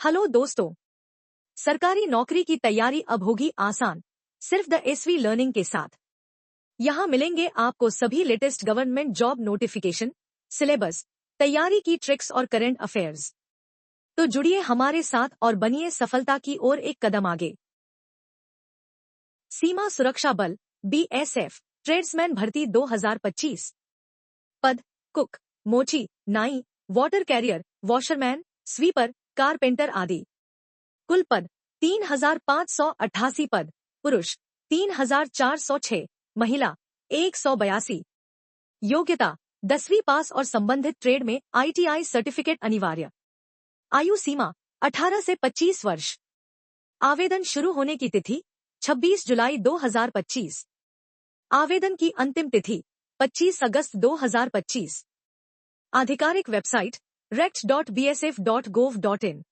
Hello दोस्तों, सरकारी नौकरी की तैयारी अब होगी आसान, सिर्फ द एसवी लर्निंग के साथ। यहाँ मिलेंगे आपको सभी latest government job notification, syllabus, तैयारी की ट्रिक्स और करंट अफेयर्स। तो जुड़िए हमारे साथ और बनिए सफलता की ओर एक कदम आगे। सीमा सुरक्षा बल बीएसएफ ट्रेड्समैन भर्ती 2025। पद कुक, मोची, नाई, water career, washerman, sweeper, carpenter आदि। कुल पद 3,588 पद, पुरुष 3,406, महिला 182। योग्यता 10वीं पास और संबंधित ट्रेड में आईटीआई सर्टिफिकेट अनिवार्य। आयु सीमा 18 से 25 वर्ष। आवेदन शुरू होने की तिथि 26 जुलाई 2025। आवेदन की अंतिम तिथि 25 अगस्त 2025। आधिकारिक वेबसाइट recs.bsf.gov.in।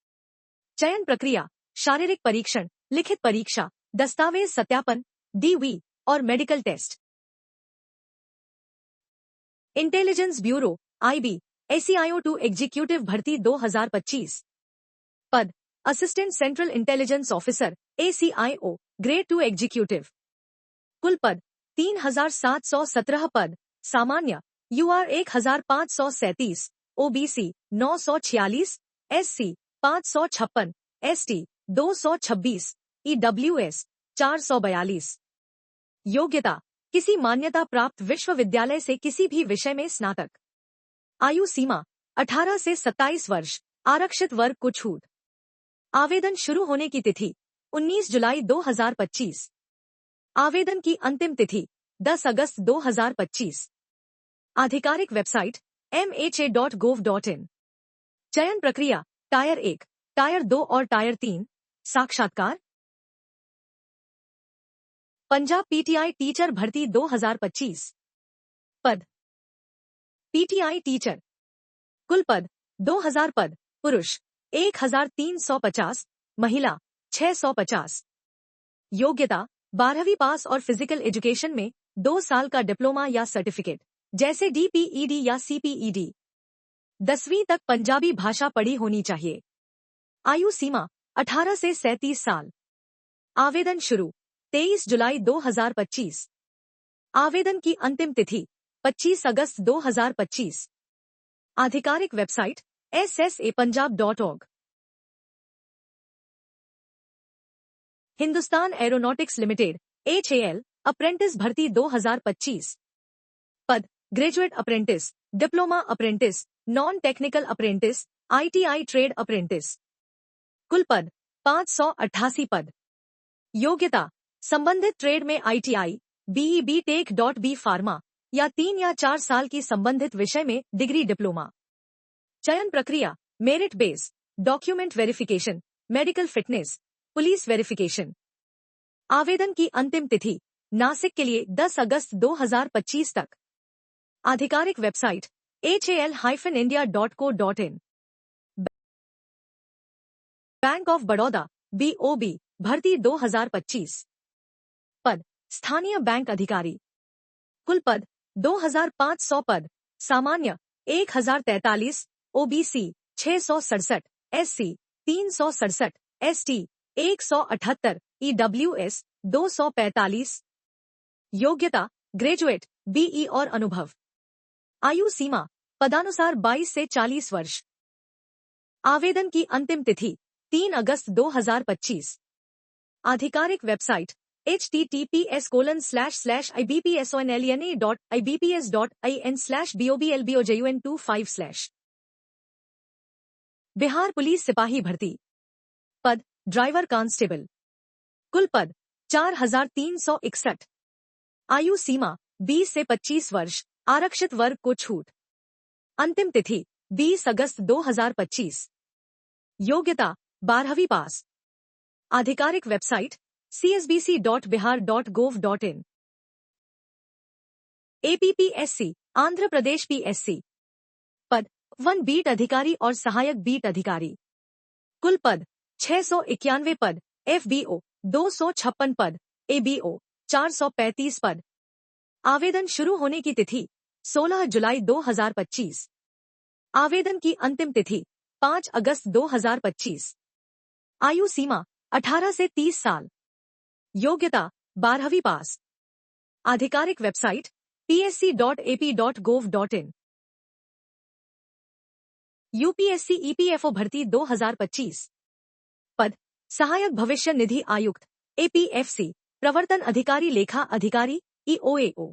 चयन प्रक्रिया शारीरिक परीक्षण, लिखित परीक्षा, दस्तावेज सत्यापन, डीवी और medical test. Intelligence bureau IB SEIO 2 executive भर्ती 2025। पद assistant central intelligence officer ACIO grade 2 executive. कुल पद 3,717 पद, सामान्य UR 1,537, OBC 946, SC 556, ST 226, EWS 442। योग्यता किसी मान्यता प्राप्त विश्वविद्यालय से किसी भी विषय में स्नातक। आयु सीमा 18 से 27 वर्ष, आरक्षित वर्ग को छूट। आवेदन शुरू होने की तिथि 19 जुलाई 2025। आवेदन की अंतिम तिथि 10 अगस्त 2025। आधिकारिक वेबसाइट mha.gov.in। चयन प्रक्रिया टायर 1, टायर 2 और टायर 3। साक्षात्कार। पंजाब पीटीआई टीचर भर्ती 2025। पद पीटीआई टीचर। कुल पद 2000 पद, पुरुष 1,350, महिला 650। योग्यता 12वीं पास और फिजिकल एजुकेशन में 2 साल का डिप्लोमा या सर्टिफिकेट, जैसे डीपीईडी या सीपीईडी। 10वीं तक पंजाबी भाषा पढ़ी होनी चाहिए। आयु सीमा 18 से 37 साल। आवेदन शुरू 23 जुलाई 2025। आवेदन की अंतिम तिथि 25 अगस्त 2025। आधिकारिक website ssa.punjab.org। Hindustan Aeronautics Limited HAL apprentice भर्ती 2025। पद graduate apprentice, diploma apprentice, non technical apprentice, ITI trade apprentice. कुल पद 588 पद। योग्यता संबंधित ट्रेड में ITI, BE, BTech B pharma या 3 या 4 साल की संबंधित विषय में डिग्री डिप्लोमा। चयन प्रक्रिया merit base, document verification, medical fitness, police verification. आवेदन की अंतिम तिथि नासिक के लिए 10 अगस्त 2025 तक। आधिकारिक website hal-india.co.in। Bank of Baroda BOB भर्ती 2025। पद स्थानीय बैंक अधिकारी। कुल पद 2,500 पद, सामान्य 1,043, ओबीसी 667, एससी 367, एसटी 178, ईडब्ल्यूएस 245। योग्यता ग्रेजुएट बीई और अनुभव। आयु सीमा पदानुसार 22 से 40 वर्ष। आवेदन की अंतिम तिथि 3 अगस्त 2025। आधिकारिक वेबसाइट https://ibpsonlna.ibps.in/boblbojun25/ बिहार पुलिस सिपाही भर्ती। पद ड्राइवर कांस्टेबल। कुल पद 4,361। आयु सीमा 20 से 25 वर्ष, आरक्षित वर्ग को छूट। अंतिम तिथि 20 अगस्त 2025। योग्यता 12वीं पास। आधिकारिक website csbc.bihar.gov.in। APPSC Andhra Pradesh PSC. पद 1 बीट अधिकारी और सहायक बीट अधिकारी। कुल पद 691 पद, एफबीओ 256 पद, एबीओ 435 पद। आवेदन शुरू होने की तिथि 16 जुलाई 2025। आवेदन की अंतिम तिथि 5 अगस्त 2025। आयु सीमा 18 से 30 साल। योग्यता 12वीं पास। आधिकारिक वेबसाइट psc.ap.gov.in। यूपीएससी ईपीएफओ भर्ती 2025। पद सहायक भविष्य निधि आयुक्त एपीएफसी, प्रवर्तन अधिकारी, लेखा अधिकारी ईओएओ।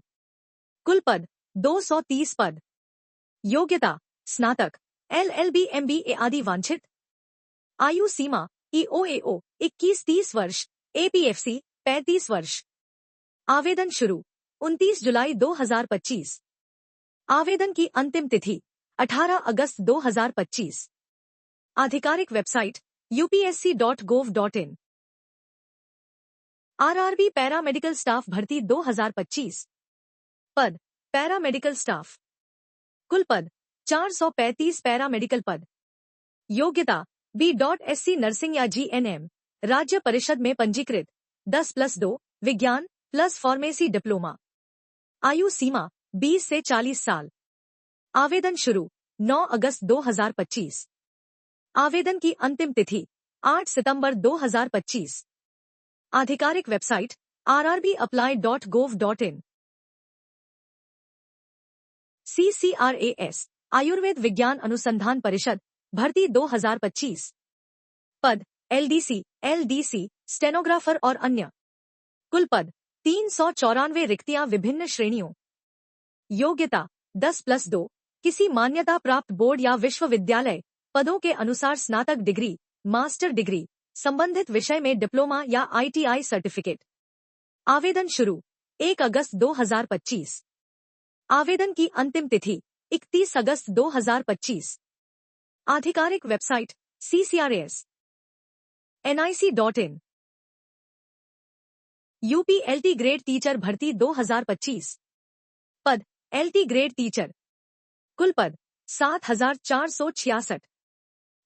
कुल पद 230 पद। योग्यता स्नातक, एलएलबी, एमबीए आदि वांछित। आयु सीमा ईओएओ 21-30 वर्ष, एपीएफसी 35 वर्ष। आवेदन शुरू 29 जुलाई 2025। आवेदन की अंतिम तिथि 18 अगस्त 2025। आधिकारिक website upsc.gov.in। RRB paramedical staff भर्ती 2025। पद पैरामेडिकल स्टाफ। कुल पद 435 पैरामेडिकल पद। योग्यता B.SC नर्सिंग या GNM, राज्य परिषद में पंजीकृत 10+2 विज्ञान प्लस फार्मेसी डिप्लोमा। आयु सीमा 20 से 40 साल। आवेदन शुरू 9 अगस्त 2025। आवेदन की अंतिम तिथि 8 सितंबर 2025। आधिकारिक वेबसाइट rrbapply.gov.in। CCRAS आयुर्वेद विज्ञान अनुसंधान परिषद भर्ती 2025। पद LDC स्टेनोग्राफर और अन्य। कुल पद 394 रिक्तियां विभिन्न श्रेणियों। योग्यता 10+2 किसी मान्यता प्राप्त बोर्ड या विश्वविद्यालय पदों के अनुसार स्नातक डिग्री, मास्टर डिग्री, संबंधित विषय में डिप्लोमा या ITI सर्टिफिकेट। आवेदन शुरू 1 अगस्त 2025। आवेदन की अंतिम तिथि 31 अगस्त 2025। आधिकारिक website CCRAS nic.in। UP LT grade teacher भर्ती 2025। पद LT ग्रेड टीचर। कुल पद 7466।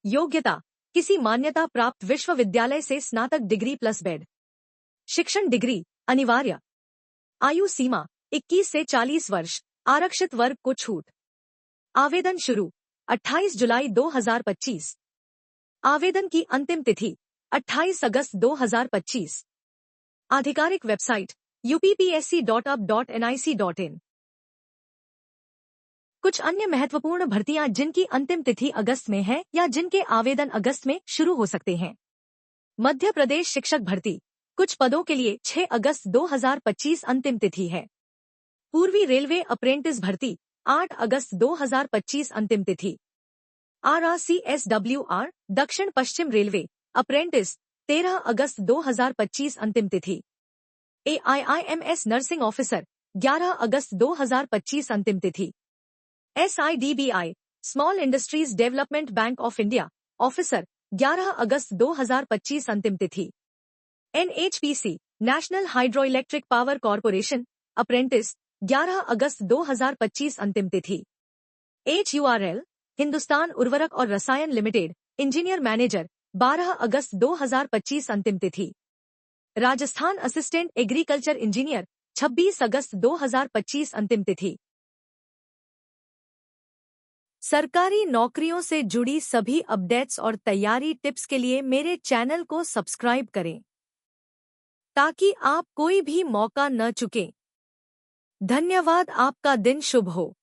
योग्यता किसी मान्यता प्राप्त विश्वविद्यालय से स्नातक डिग्री प्लस बेड। शिक्षण डिग्री अनिवार्य। आयु सीमा 21 से 40 वर्ष, आरक्षित वर्ग को छूट। आवेदन शुरू 28 जुलाई 2025। आवेदन की अंतिम तिथि 28 अगस्त 2025। आधिकारिक वेबसाइट uppsc.up.nic.in। कुछ अन्य महत्वपूर्ण भर्तियां जिनकी अंतिम तिथि अगस्त में है या जिनके आवेदन अगस्त में शुरू हो सकते हैं। मध्य प्रदेश शिक्षक भर्ती, कुछ पदों के लिए 6 अगस्त 2025 अंतिम तिथि है। पूर्वी रेलवे अप्रेंटिस भर्ती 8 अगस्त 2025 अंतिम तिथि। RRCSWR दक्षिण पश्चिम रेलवे अप्रेंटिस 13 अगस्त 2025 अंतिम तिथि। AIIMS नर्सिंग ऑफिसर 11 अगस्त 2025 अंतिम तिथि। SIDBI small industries development bank of India officer 11 अगस्त 2025 अंतिम तिथि। NHPC national hydroelectric power corporation apprentice 11 अगस्त 2025 अंतिम तिथि। HURL हिंदुस्तान उर्वरक और रसायन लिमिटेड इंजीनियर मैनेजर 12 अगस्त 2025 अंतिम तिथि। राजस्थान असिस्टेंट एग्रीकल्चर इंजीनियर 26 अगस्त 2025 अंतिम तिथि। सरकारी नौकरियों से जुड़ी सभी अपडेट्स और तैयारी टिप्स के लिए मेरे चैनल को सब्सक्राइब करें ताकि आप कोई भी मौका न चुकें। धन्यवाद। आपका दिन शुभ हो।